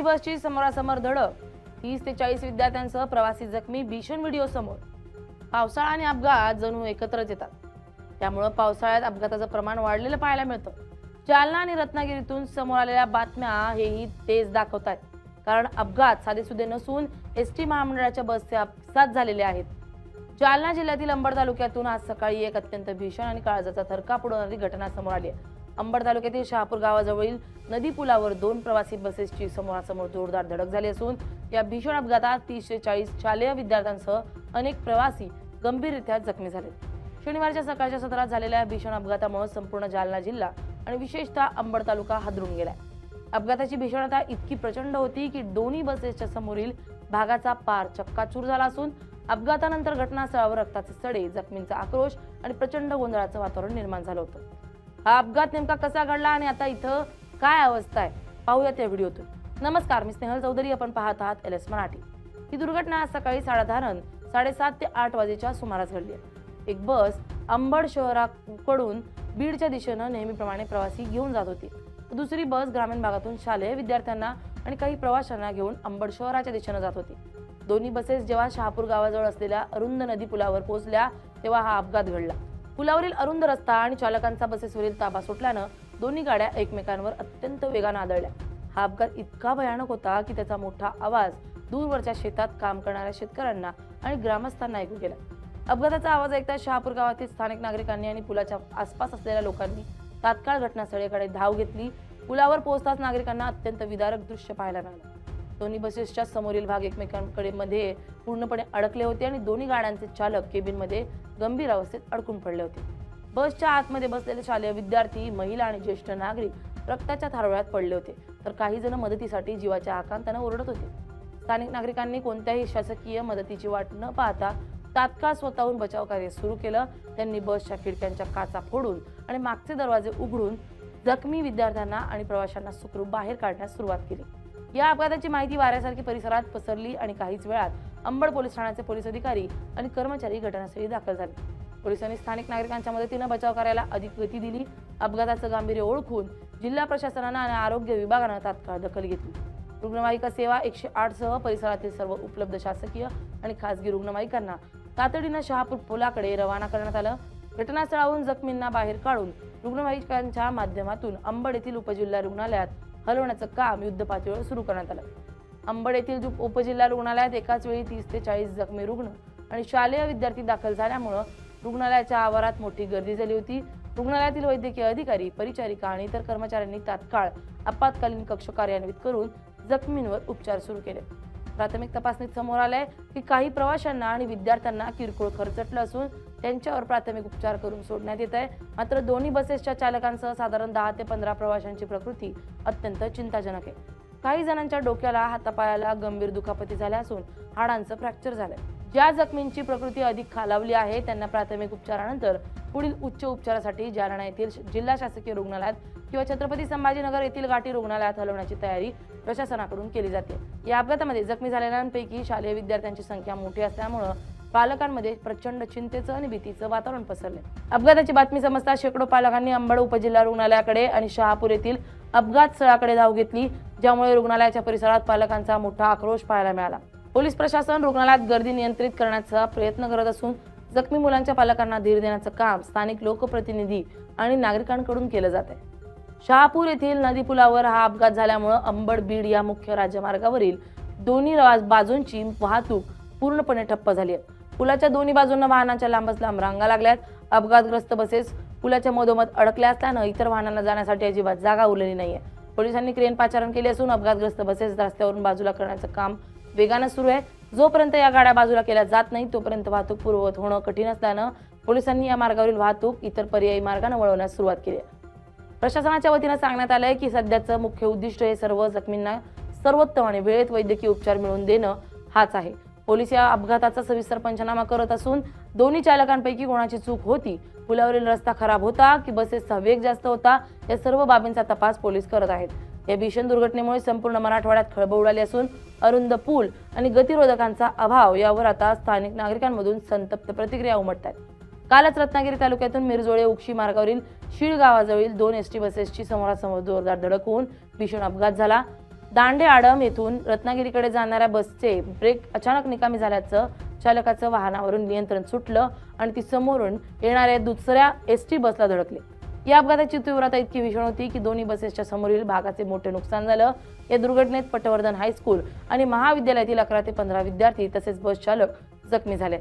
बसची समोरासमोर धडक, 30 ते 40 विद्यार्थ्यांसह प्रवासी जखमी, भीषण व्हिडिओ समोर। पावसाळा आणि अपघात जणू एकत्रच येतात, त्यामुळे पावसाळ्यात अपघाताचं प्रमाण वाढलेलं पाहायला मिळतं। जालना आणि रत्नागिरीतून समोर आलेल्या बातम्या हेही तेच दाखवतात, कारण अपघात साधेसुधे नसून एसटी महामंडळाच्या बसचे अपघात झालेले आहेत। जालना जिल्ह्यातील अंबड तालुक्यातून आज सकाळी एक अत्यंत भीषण आणि काळजाचा थरकाप उडवणारी घटना समोर आली आहे। अंबड तालुक्यातील शहापूर गावाजवळील नदी पुलावर 2 प्रवासी बसेसची समोरासमोर जोरदार धडक झाली असून या भीषण अपघातात 30 ते 40 शालेय विद्यार्थ्यांसह अनेक प्रवासी गंभीररित्या जखमी झाले। शनिवारच्या सकाळच्या सत्रात झालेल्या भीषण अपघातामुळे संपूर्ण जालना जिल्हा आणि विशेषतः अंबड तालुका हादरून गेलाय। अपघाताची भीषणता इतकी प्रचंड होती की दोन्ही बसेसच्या समोरील भागाचा पार चक्काचूर झाला असून अपघातानंतर घटनास्थळावर रक्ताचे सडे, जखमींचा आक्रोश आणि प्रचंड गोंधळाचं वातावरण निर्माण झालं होतं। हा अपघात नेमका कसा घडला आणि आता इथं काय अवस्था आहे पाहूया त्या व्हिडिओतून। नमस्कार, मी स्नेहल चौधरी, आपण पाहत आहात LS मराठी। ही दुर्घटना आज सकाळी साधारण 7:30 ते 8 वाजेच्या सुमारास घडली आहे। एक बस अंबड शहराकडून बीडच्या दिशेनं नेहमीप्रमाणे प्रवासी घेऊन जात होती। दुसरी बस ग्रामीण भागातून शालेय विद्यार्थ्यांना आणि काही प्रवाशांना घेऊन अंबड शहराच्या दिशेनं जात होती। दोन्ही बसेस जेव्हा शहापूर गावाजवळ असलेल्या अरुंद नदी पुलावर पोहोचल्या तेव्हा हा अपघात घडला। पुलावरील अरुंद रस्ता आणि चालकांचा बसेसवरील ताबा सुटल्यानं दोन्ही गाड्या एकमेकांवर अत्यंत वेगानं आदळल्या। हा अपघात इतका भयानक होता की त्याचा मोठा आवाज दूरवरच्या शेतात काम करणाऱ्या शेतकऱ्यांना आणि ग्रामस्थांना ऐकू गेला। अपघाताचा आवाज ऐकता शहापूर गावातील स्थानिक नागरिकांनी आणि पुलाच्या आसपास असलेल्या लोकांनी तात्काळ घटनास्थळाकडे धाव घेतली। पुलावर पोहोचताच नागरिकांना अत्यंत विदारक दृश्य पाहायला मिळालं। दोन्ही बसेसच्या समोरील भाग एकमेकांकडे मध्ये पूर्णपणे अडकले होते आणि दोन्ही गाड्यांचे चालक केबिनमध्ये गंभीर अवस्थेत अडकून पडले होते। बसच्या आतमध्ये बसलेले शालेय विद्यार्थी, महिला आणि ज्येष्ठ नागरिक रक्ताच्या थारोळ्यात पडले होते, तर काही जण मदतीसाठी जीवाच्या आकांताने ओरडत होते। स्थानिक नागरिकांनी कोणत्याही शासकीय मदतीची वाट न पाहता तात्काळ स्वतःहून बचाव कार्य सुरू केलं। त्यांनी बसच्या खिडक्यांच्या काचा फोडून आणि मागचे दरवाजे उघडून जखमी विद्यार्थ्यांना आणि प्रवाशांना सुखरूप बाहेर काढण्यास सुरुवात केली। या अपघाताची माहिती वाऱ्यासारखी परिसरात पसरली आणि काहीच वेळात अंबड पोलीस ठाण्याचे पोलीस अधिकारी आणि कर्मचारी घटनास्थळी दाखल झाले। पोलिसांनी स्थानिक नागरिकांच्या मदतीने बचाव कार्याला अधिक गती दिली। अपघाताचं गांभीर्य ओळखून जिल्हा प्रशासनानं आणि आरोग्य विभागानं तात्काळ दखल घेतली। रुग्णवाहिका सेवा 108 सह परिसरातील सर्व उपलब्ध शासकीय आणि खासगी रुग्णवाहिकांना तातडीनं शहापूर पुलाकडे रवाना करण्यात आलं। घटनास्थळावरून जखमींना बाहेर काढून रुग्णवाहिकांच्या माध्यमातून अंबड येथील उपजिल्हा रुग्णालयात हलवण्याचं काम युद्धपातळीवर सुरू करण्यात आलं। अंबड येथील उपजिल्हा रुग्णालयात एकाच वेळी 30 ते 40 जखमी रुग्ण आणि शालेय विद्यार्थी दाखल झाल्यामुळे रुग्णालयाच्या आवारात मोठी गर्दी झाली होती। रुग्णालयातील वैद्यकीय अधिकारी, परिचारिका आणि इतर कर्मचाऱ्यांनी तात्काळ आपत्कालीन कक्ष कार्यान्वित करून जखमींवर उपचार सुरू केले। प्राथमिक तपासणीत समोर आलंय की काही प्रवाशांना आणि विद्यार्थ्यांना किरकोळ खरचटलं असून त्यांच्यावर प्राथमिक उपचार करून सोडण्यात येत आहे। मात्र दोन्ही बसेसच्या चालकांसह साधारण 10 ते 15 प्रवाशांची प्रकृती अत्यंत चिंताजनक आहे। काही जणांच्या डोक्याला, हातापायाला गंभीर दुखापती झाल्या असून हाडांचं फ्रॅक्चर झालंय। ज्या जखमींची प्रकृती अधिक खालावली आहे त्यांना प्राथमिक उपचारानंतर पुढील उच्च उपचारासाठी जालना येथील जिल्हा शासकीय रुग्णालयात किंवा छत्रपती संभाजीनगर येथील घाटी रुग्णालयात हलवण्याची तयारी प्रशासनाकडून केली जाते। या अपघातामध्ये जखमी झालेल्यांपैकी शालेय विद्यार्थ्यांची संख्या मोठी असल्यामुळे पालकांमध्ये प्रचंड चिंतेचं आणि भीतीचं वातावरण पसरले। अपघाताची बातमी समजता शेकडो पालकांनी अंबड उपजिल्हा रुग्णालयाकडे आणि शहापूर येथील अपघात स्थळाकडे धाव घेतली, ज्यामुळे रुग्णालयाच्या परिसरात पालकांचा मोठा आक्रोश पाहायला मिळाला। पोलीस प्रशासन रुग्णालयात गर्दी नियंत्रित करण्याचा प्रयत्न करत असून जखमी मुलांच्या पालकांना धीर देण्याचं काम स्थानिक लोकप्रतिनिधी आणि नागरिकांकडून केलं जात आहे। शहापूर येथील नदी पुलावर हा अपघात झाल्यामुळे अंबड बीड या मुख्य राज्यमार्गावरील दोन्ही बाजूंची वाहतूक पूर्णपणे ठप्प झाली आहे। पुलाच्या दोन्ही बाजूंना वाहनांच्या लांबच लांब रांगा लागल्यात। अपघातग्रस्त बसेस पुलाच्या मधोमध अडकल्या असल्यानं इतर वाहनांना जाण्यासाठी अजिबात जागा उरलेली नाहीये। पोलिसांनी क्रेन पाचारण केली असून अपघातग्रस्त बसेस रस्त्यावरून बाजूला करण्याचं काम वेगानं सुरू आहे। जोपर्यंत या गाड्या बाजूला केल्या जात नाही तोपर्यंत वाहतूक पूर्ववत होणं कठीण असल्यानं पोलिसांनी या मार्गावरील वाहतूक इतर पर्यायी मार्गाने वळवण्यास सुरुवात केली आहे। प्रशासनाच्या वतीनं सांगण्यात आलंय की सध्याचं मुख्य उद्दिष्ट हे सर्व जखमींना सर्वोत्तम आणि वेळेत वैद्यकीय उपचार मिळवून देणं हाच आहे। पोलीस या अपघाताचा सविस्तर पंचनामा करत असून दोन्ही चालकांपैकी कोणाची चूक होती, पुलावरील रस्ता खराब होता की बसेसचा वेग जास्त होता, या सर्व बाबींचा तपास पोलीस करत आहेत। या भीषण दुर्घटनेमुळे संपूर्ण मराठवाड्यात खळबळ उडाली असून अरुंद पूल आणि गतिरोधकांचा अभाव यावर आता स्थानिक नागरिकांमधून संतप्त प्रतिक्रिया उमटतात। कालच रत्नागिरी तालुक्यातून मिरजोळे उक्षी मार्गावरील शीळ गावाजवळील 2 एसटी बसेसची समोरासमोर जोरदार धडक होऊन भीषण अपघात झाला। दांडे आडम येथून रत्नागिरीकडे जाणाऱ्या बसचे ब्रेक अचानक निकामी झाल्याचं चालकाचं वाहनावरून नियंत्रण सुटलं आणि ती समोरून येणाऱ्या दुसऱ्या एसटी बसला धडकली। या अपघाताची तीव्रता इतकी भीषण होती की दोन्ही बसेसच्या समोरील भागाचे मोठे नुकसान झालं। या दुर्घटनेत पटवर्धन हायस्कूल आणि महाविद्यालयातील 11 ते 15 विद्यार्थी तसेच बस चालक जखमी झाले।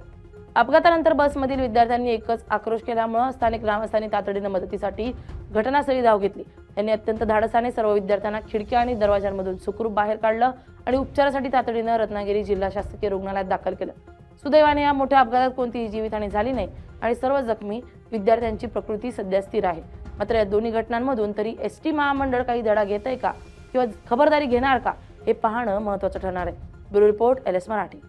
अपघातानंतर बसमधील विद्यार्थ्यांनी एकच आक्रोश केल्यामुळे स्थानिक ग्रामस्थांनी तातडीने मदतीसाठी घटनास्थळी धाव घेतली। त्यांनी अत्यंत धाडसाने सर्व विद्यार्थ्यांना खिडक्या आणि दरवाजांमधून सुखरूप बाहेर काढलं आणि उपचारासाठी तातडीने रत्नागिरी जिल्हा शासकीय रुग्णालयात दाखल केलं। सुदैवाने या मोठ्या अपघातात कोणतीही जीवितहानी झाली नाही आणि सर्व जखमी विद्यार्थ्यांची प्रकृती सध्या स्थिर आहे। मात्र या दोन्ही घटनांमधून तरी एसटी महामंडळ काही धडा घेत आहे का किंवा खबरदारी घेणार का हे पाहणं महत्त्वाचं ठरणार आहे। Bureau report LS Marathi.